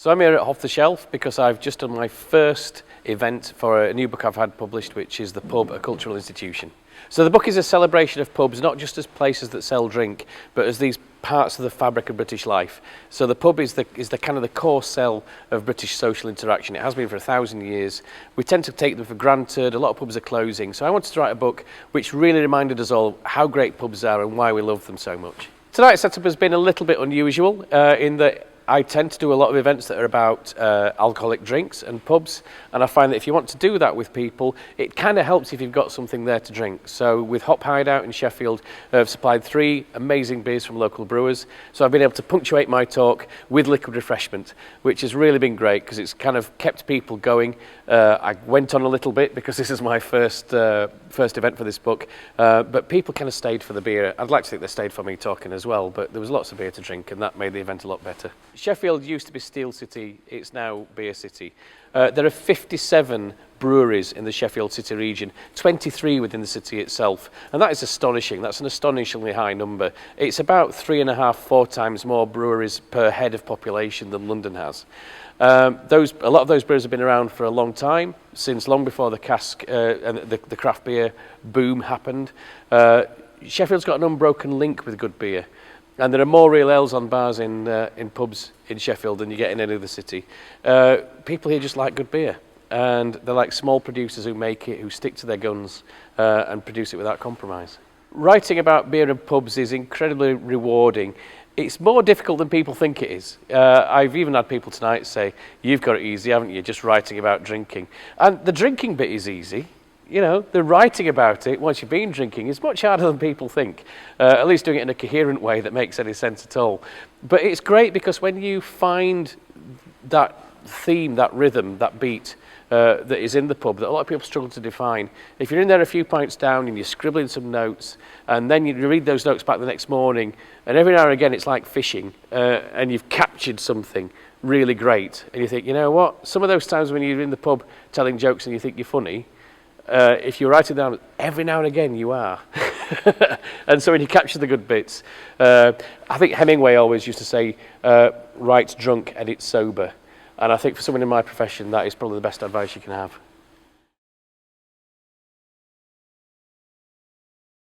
So I'm here at Off the Shelf because I've just done my first event for a new book I've had published, which is The Pub, A Cultural Institution. So the book is a celebration of pubs, not just as places that sell drink, but as these parts of the fabric of British life. So the pub is the kind of the core cell of British social interaction. It has been for 1,000 years. We tend to take them for granted. A lot of pubs are closing. So I wanted to write a book which really reminded us all how great pubs are and why we love them so much. Tonight's setup has been a little bit unusual in that I tend to do a lot of events that are about alcoholic drinks and pubs, and I find that if you want to do that with people, it kind of helps if you've got something there to drink. So with Hop Hideout in Sheffield, I've supplied 3 amazing beers from local brewers, so I've been able to punctuate my talk with liquid refreshment, which has really been great because it's kind of kept people going. I went on a little bit because this is my first event for this book, but people kind of stayed for the beer. I'd like to think they stayed for me talking as well, but there was lots of beer to drink and that made the event a lot better. Sheffield used to be Steel City, it's now Beer City. There are 57 breweries in the Sheffield City region, 23 within the city itself, and that is astonishing. That's an astonishingly high number. It's about 3.5, 4 times more breweries per head of population than London has. A lot of those breweries have been around for a long time, since long before the cask and the craft beer boom happened. Sheffield's got an unbroken link with good beer. And there are more real ales on bars in pubs in Sheffield than you get in any other city. People here just like good beer. And they're like small producers who make it, who stick to their guns and produce it without compromise. Writing about beer and pubs is incredibly rewarding. It's more difficult than people think it is. I've even had people tonight say, "You've got it easy, haven't you, just writing about drinking." And the drinking bit is easy. You know, the writing about it, once you've been drinking, is much harder than people think. At least doing it in a coherent way that makes any sense at all. But it's great because when you find that theme, that rhythm, that beat that is in the pub that a lot of people struggle to define, if you're in there a few pints down and you're scribbling some notes, and then you read those notes back the next morning, and every now and again it's like fishing, and you've captured something really great, and you think, you know what, some of those times when you're in the pub telling jokes and you think you're funny, if you write it down, every now and again you are. And so when you capture the good bits, I think Hemingway always used to say, write drunk, edit sober. And I think for someone in my profession, that is probably the best advice you can have.